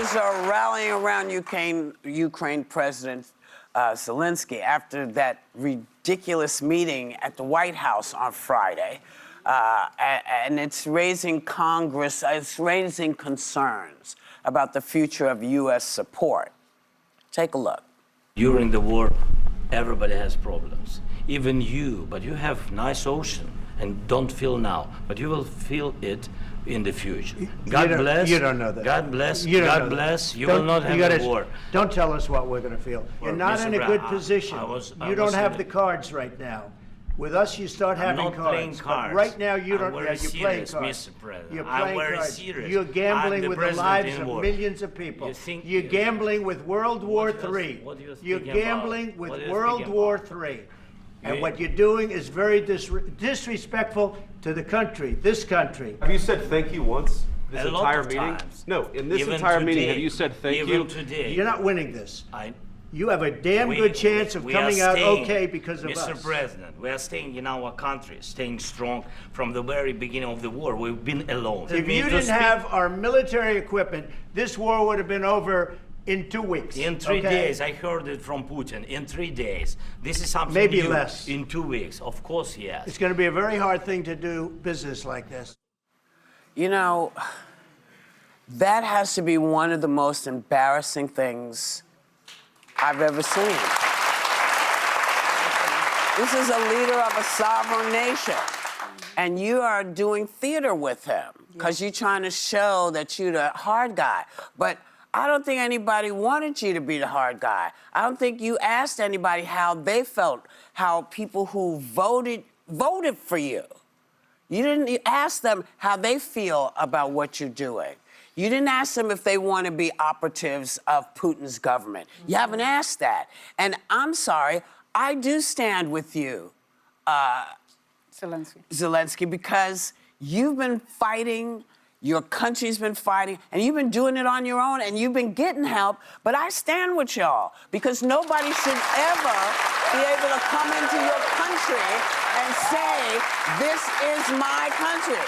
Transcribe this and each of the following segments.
Leaders are rallying around Ukraine President Zelensky after that ridiculous meeting at the White House on Friday. And it's raising it's raising concerns about the future of U.S. support. Take a look. During the war, everybody has problems. Even you, but you have nice ocean and don't feel now, but you will feel it in the future. God bless. You don't know that. God bless. You God bless. You will not have a war. Don't tell us what we're going to feel. You're not in a good position. You don't have the cards right now. With us, you start having cards. I'm not playing cards. Right now, you don't. You're playing cards. Mr. President. You're playing cards. Serious. You're gambling with the lives of millions of people. You're gambling with World War III. You're gambling with World War III. And what you're doing is very disrespectful to the country, this country. Have you said thank you once this A entire lot of meeting? times. No, in this Even entire today, meeting, have you said thank even you? Today, You're not winning this. You have a damn good chance of coming out okay because of us. Mr. President, we are staying in our country, staying strong from the very beginning of the war. We've been alone. If you didn't have our military equipment, this war would have been over in 2 weeks. In 3 days, I heard it from Putin. In 3 days, this is something maybe new. Less. In 2 weeks, of course, yes. It's going to be a very hard thing to do business like this. You know, that has to be one of the most embarrassing things I've ever seen. This is a leader of a sovereign nation, and you are doing theater with him because you're trying to show that you're the hard guy. But I don't think anybody wanted you to be the hard guy. I don't think you asked anybody how they felt, how people who voted for you. You didn't ask them how they feel about what you're doing. You didn't ask them if they want to be operatives of Putin's government. You haven't asked that. And I'm sorry, I do stand with you, Zelensky, because you've been fighting, your country's been fighting, and you've been doing it on your own, and you've been getting help, but I stand with y'all, because nobody should ever be able to come into your country and say, this is my country.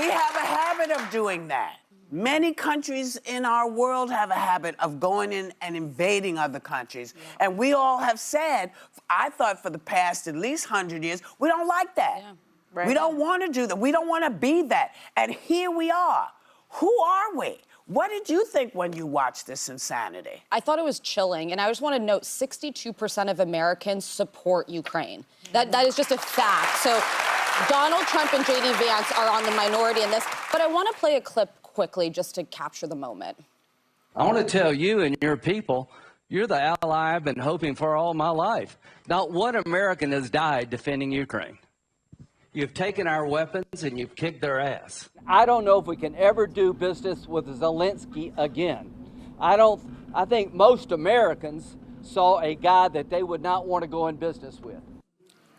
We have a habit of doing that. Many countries in our world have a habit of going in and invading other countries. Yeah. And we all have said, I thought for the past at least 100 years, we don't like that. Yeah. Right. We don't want to do that. We don't want to be that. And here we are. Who are we? What did you think when you watched this insanity? I thought it was chilling, and I just want to note 62% of Americans support Ukraine. That is just a fact. So Donald Trump and J.D. Vance are on the minority in this, but I want to play a clip quickly just to capture the moment. I want to tell you and your people, you're the ally I've been hoping for all my life. Not one American has died defending Ukraine. You've taken our weapons and you've kicked their ass. I don't know if we can ever do business with Zelensky again. I think most Americans saw a guy that they would not want to go in business with.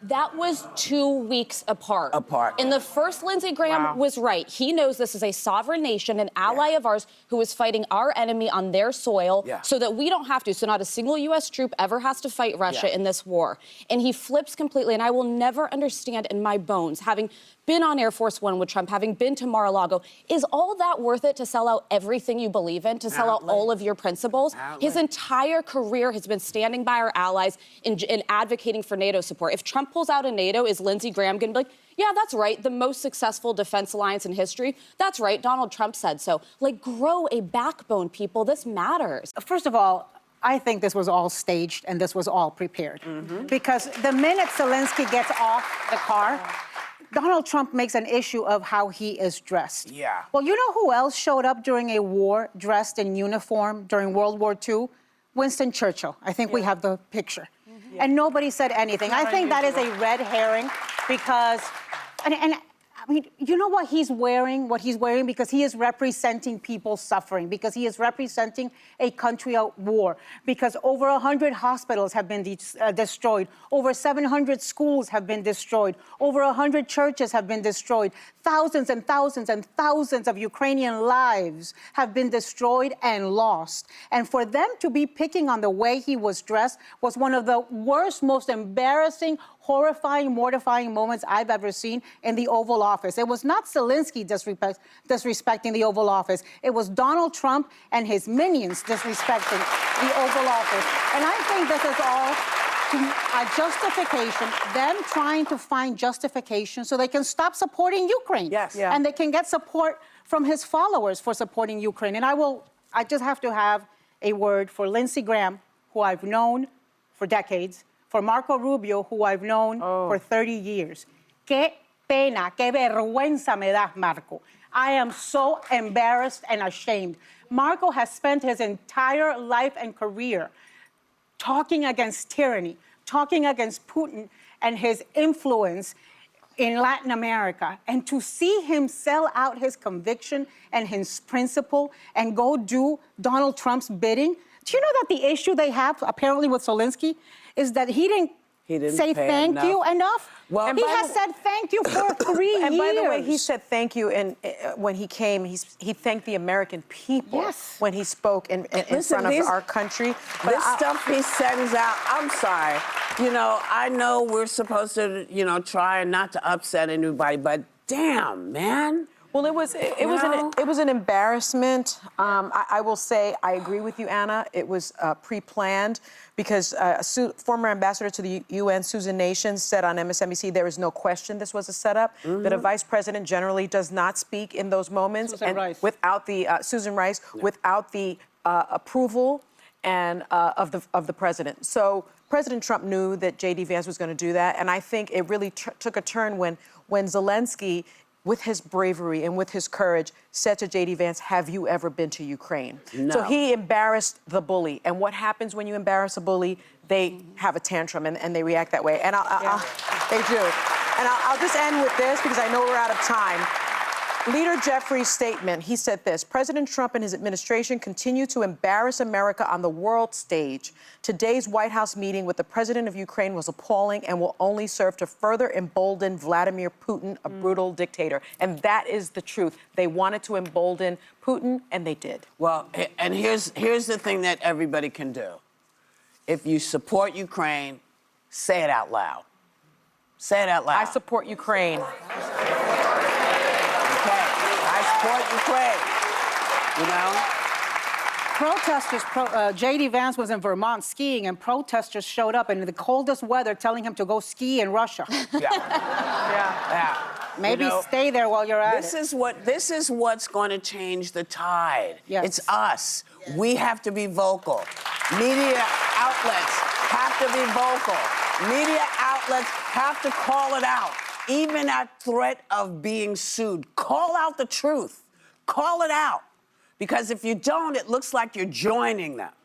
That was 2 weeks apart. And the first Lindsey Graham was right. He knows this is a sovereign nation, an ally of ours who is fighting our enemy on their soil so that we don't have to. So not a single U.S. troop ever has to fight Russia in this war. And he flips completely. And I will never understand in my bones, having been on Air Force One with Trump, having been to Mar-a-Lago, is all that worth it to sell out everything you believe in, to sell out all of your principles? His entire career has been standing by our allies and advocating for NATO support. If Trump pulls out of NATO, is Lindsey Graham going to be like, yeah, that's right, the most successful defense alliance in history? That's right, Donald Trump said so. Like, grow a backbone, people. This matters. First of all, I think this was all staged and this was all prepared. Because the minute Zelensky gets off the car, Donald Trump makes an issue of how he is dressed. Yeah. Well, you know who else showed up during a war dressed in uniform during World War II? Winston Churchill. I think we have the picture. And nobody said anything. I think that is a red herring because, and I mean, you know what he's wearing? What he's wearing because he is representing people suffering, because he is representing a country at war, because over 100 hospitals have been destroyed, over 700 schools have been destroyed, over 100 churches have been destroyed, thousands and thousands and thousands of Ukrainian lives have been destroyed and lost. And for them to be picking on the way he was dressed was one of the worst, most embarrassing, horrifying, mortifying moments I've ever seen in the Oval Office. It was not Zelensky disrespecting the Oval Office. It was Donald Trump and his minions disrespecting the Oval Office. And I think this is all a justification, them trying to find justification so they can stop supporting Ukraine. Yes. Yeah. And they can get support from his followers for supporting Ukraine. And I just have to have a word for Lindsey Graham, who I've known for decades, for Marco Rubio, who I've known for 30 years. Qué pena, qué vergüenza me das, Marco. I am so embarrassed and ashamed. Marco has spent his entire life and career talking against tyranny, talking against Putin and his influence in Latin America. And to see him sell out his conviction and his principle and go do Donald Trump's bidding. Do you know that the issue they have apparently with Zelensky is that he didn't say thank you enough? Well, he has said thank you for 3 years. And by the way, he said thank you, and when he came, he thanked the American people when he spoke in front of our country. This stuff he sends out, I'm sorry. You know, I know we're supposed to, try not to upset anybody, but damn, man. Well, it was an embarrassment. I will say I agree with you, Anna. It was pre-planned because former ambassador to the UN, Susan Nations, said on MSNBC there is no question this was a setup. That a vice president generally does not speak in those moments without the Susan Rice without the approval and of the president. So President Trump knew that J.D. Vance was going to do that, and I think it really took a turn when Zelensky, with his bravery and with his courage, said to J.D. Vance, have you ever been to Ukraine? No. So he embarrassed the bully. And what happens when you embarrass a bully? They have a tantrum and they react that way. And they do. And I'll just end with this because I know we're out of time. Leader Jeffrey's statement, he said this: President Trump and his administration continue to embarrass America on the world stage. Today's White House meeting with the president of Ukraine was appalling and will only serve to further embolden Vladimir Putin, a brutal dictator. And that is the truth. They wanted to embolden Putin, and they did. Well, and here's the thing that everybody can do. If you support Ukraine, say it out loud. Say it out loud. I support Ukraine. Support Ukraine, Protesters, J.D. Vance was in Vermont skiing, and protesters showed up in the coldest weather telling him to go ski in Russia. Maybe stay there while you're at it. This is what's going to change the tide. Yes. It's us. Yes. We have to be vocal. Media outlets have to be vocal. Media outlets have to call it out. Even at threat of being sued, call out the truth. Call it out. Because if you don't, it looks like you're joining them.